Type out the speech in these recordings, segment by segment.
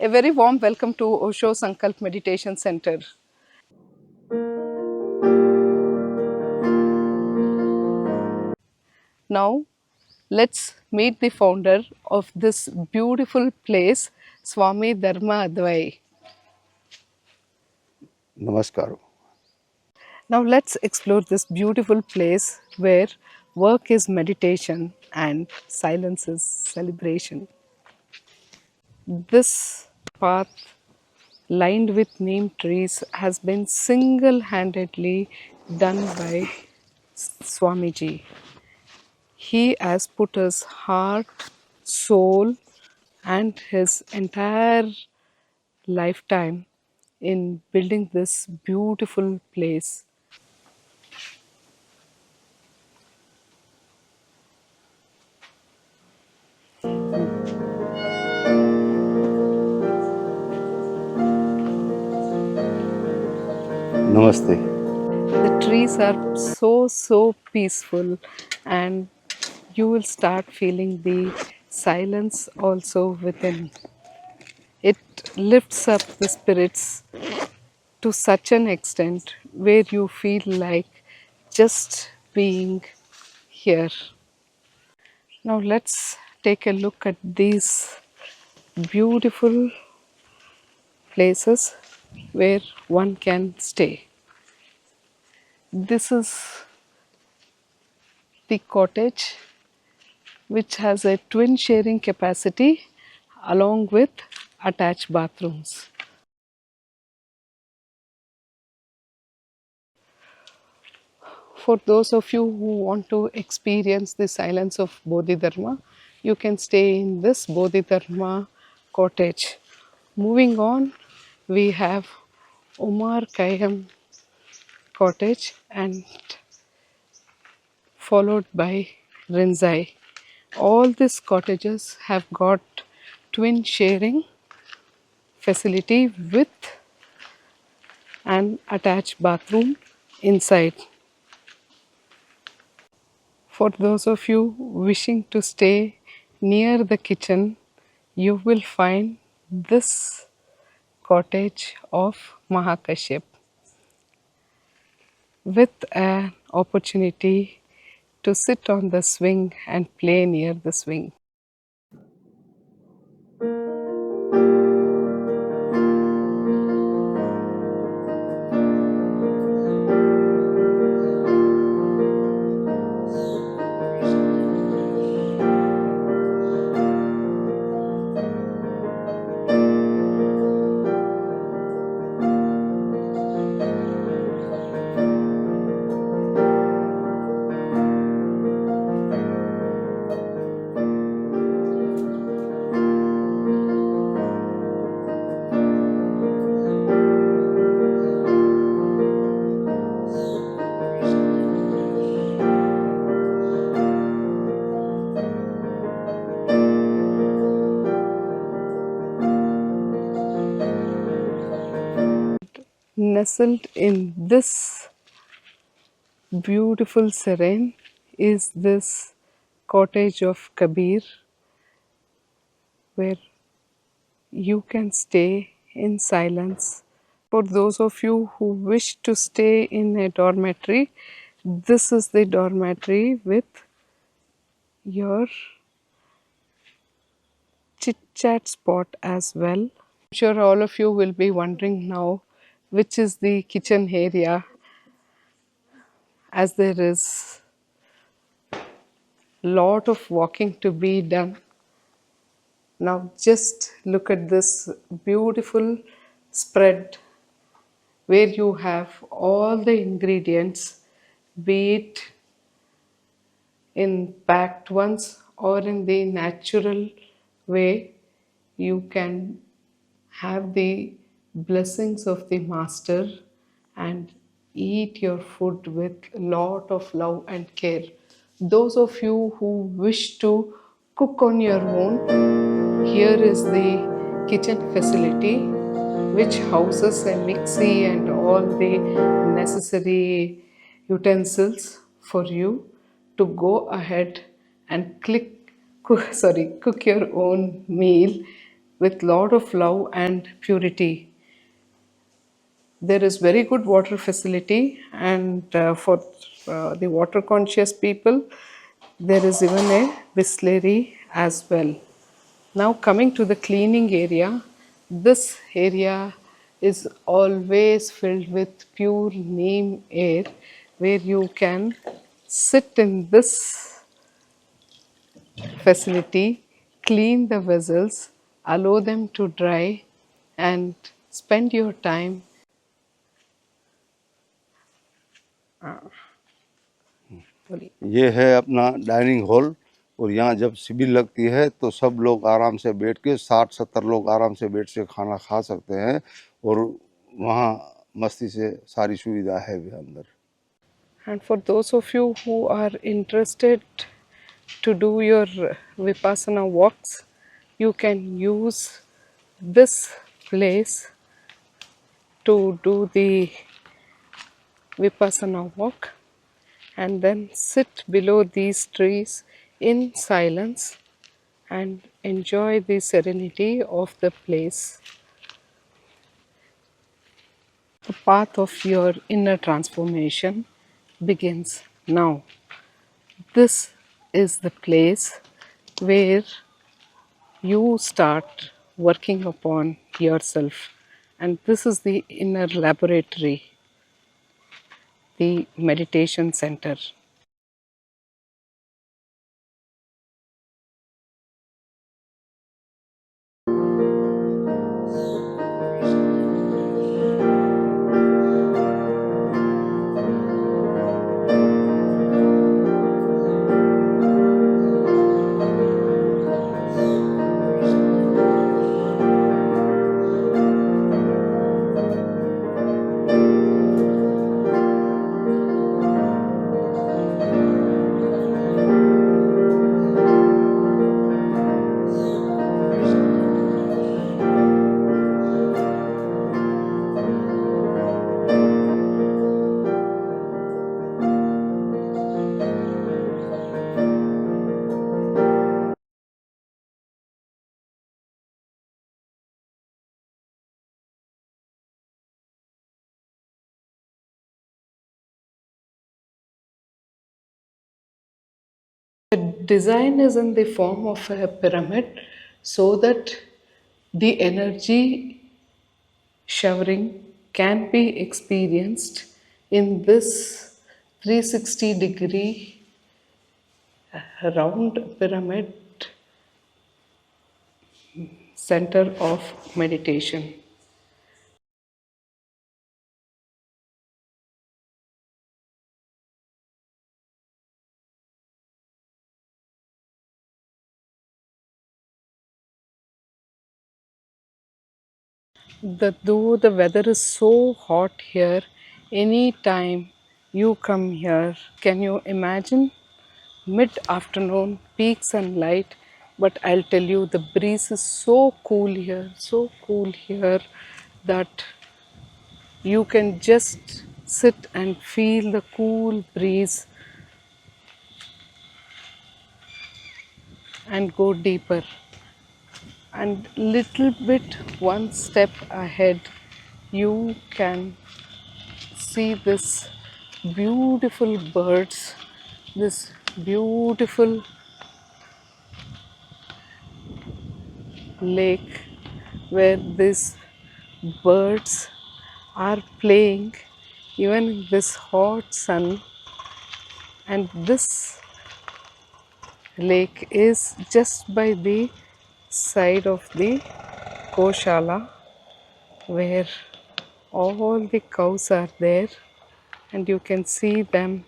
A very warm welcome to Osho Sankalp Meditation Center. Now, let's meet the founder of this beautiful place, Swami Dharma Advai. Namaskar. Now, let's explore this beautiful place where work is meditation and silence is celebration. This path, lined with neem trees, has been single handedly done by Swamiji. He has put his heart, soul, and his entire lifetime in building this beautiful place. Namaste. The trees are so peaceful, and you will start feeling the silence also within. It lifts up the spirits to such an extent where you feel like just being here. Now let's take a look at these beautiful places where one can stay. This is the cottage, which has a twin sharing capacity along with attached bathrooms. For those of you who want to experience the silence of Bodhidharma, you can stay in this Bodhidharma cottage. Moving on, we have Omar Khayyam cottage and followed by Rinzai. All these cottages have got twin sharing facility with an attached bathroom inside. For those of you wishing to stay near the kitchen, you will find this cottage of Mahakashyap with an opportunity to sit on the swing and play near the swing. Nestled in this beautiful serene is this cottage of Kabir, where you can stay in silence. For those of you who wish to stay in a dormitory, this is the dormitory with your chit chat spot as well. I'm sure all of you will be wondering now which is the kitchen area, as there is lot of walking to be done. Now just look at this beautiful spread where you have all the ingredients, be it in packed ones or in the natural way. You can have the blessings of the master and eat your food with a lot of love and care. Those of you who wish to cook on your own, here is the kitchen facility which houses a mixie and all the necessary utensils for you to go ahead and cook your own meal with lot of love and purity. There is very good water facility, and for the water conscious people, there is even a distillery as well. Now coming to the cleaning area, this area is always filled with pure neem air, where you can sit in this facility, clean the vessels, allow them to dry, and spend your time. ये है अपना dining hall. और यहाँ जब शिविर लगती है तो सब लोग आराम से बैठ के 60-70 लोग आराम से बैठ के खाना खा सकते हैं। और वहाँ मस्ती से सारी सुविधा है भी अंदर। And for those of you who are interested to do your Vipassana walks, you can use this place to do the Vipassana walk, and then sit below these trees in silence and enjoy the serenity of the place. The path of your inner transformation begins now. This is the place where you start working upon yourself, and this is the inner laboratory, the meditation center. The design is in the form of a pyramid so that the energy showering can be experienced in this 360-degree round pyramid center of meditation. Though the weather is so hot here, anytime you come here, can you imagine mid afternoon, peak sunlight? But I'll tell you, the breeze is so cool here that you can just sit and feel the cool breeze and go deeper. And little bit one step ahead, you can see this beautiful birds, this beautiful lake where these birds are playing even in this hot sun. And this lake is just by the side of the Goshala, where all the cows are there, and you can see them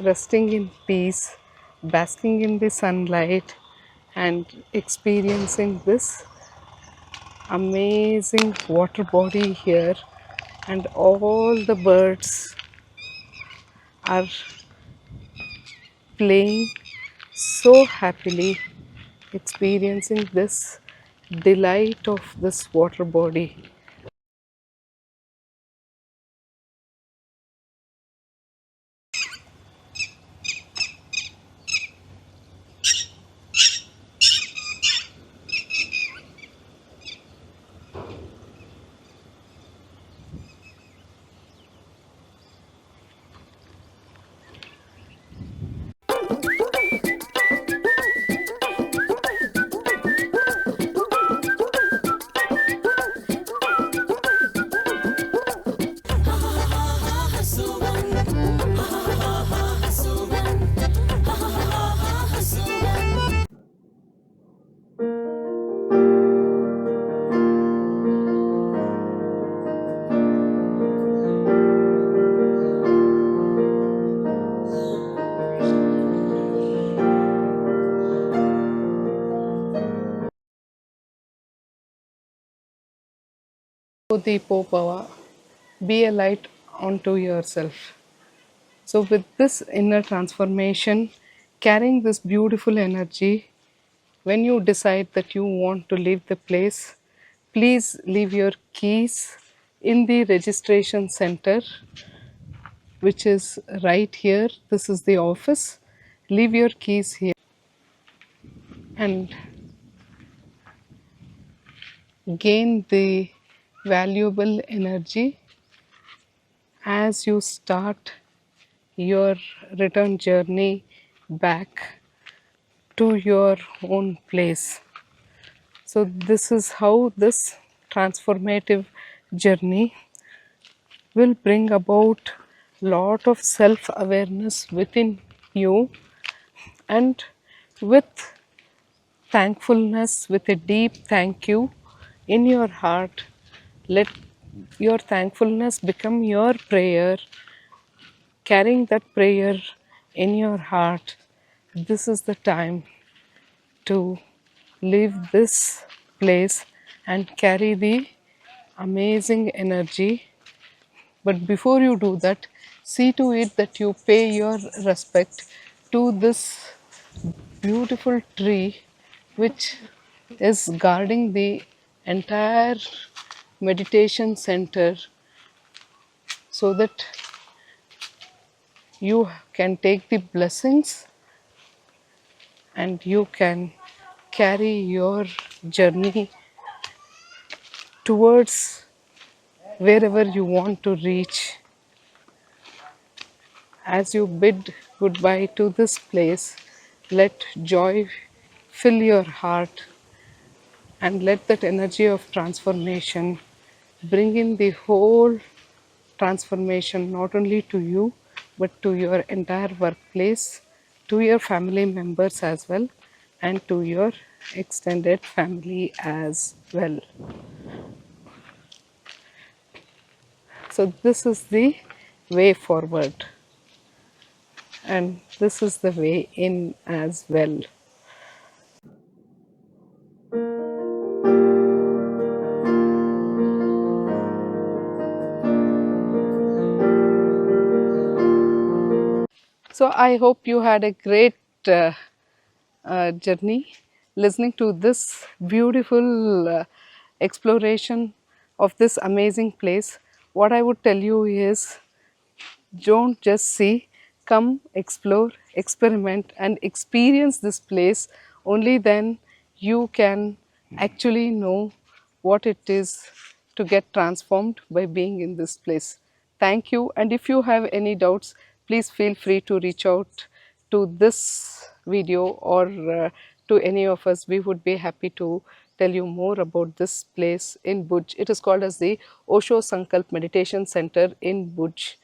resting in peace, basking in the sunlight, and experiencing this amazing water body here. And all the birds are playing so happily, experiencing this delight of this water body. Deepo Bhava, be a light unto yourself. So, with this inner transformation, carrying this beautiful energy, when you decide that you want to leave the place, please leave your keys in the registration center, which is right here. This is the office. Leave your keys here and gain the valuable energy as you start your return journey back to your own place. So, this is how this transformative journey will bring about lot of self awareness within you, and with thankfulness, with a deep thank you in your heart, let your thankfulness become your prayer. Carrying that prayer in your heart, this is the time to leave this place and carry the amazing energy. But before you do that, see to it that you pay your respect to this beautiful tree which is guarding the entire meditation center, so that you can take the blessings and you can carry your journey towards wherever you want to reach. As you bid goodbye to this place, let joy fill your heart and let that energy of transformation bring in the whole transformation, not only to you but to your entire workplace, to your family members as well, and to your extended family as well. So, this is the way forward, and this is the way in as well. So, I hope you had a great journey listening to this beautiful exploration of this amazing place. What I would tell you is, don't just see, come explore, experiment, and experience this place. Only then you can actually know what it is to get transformed by being in this place. Thank you. And if you have any doubts, please feel free to reach out to this video or to any of us. We would be happy to tell you more about this place in Bhuj. It is called as the Osho Sankalp Meditation Center in Bhuj.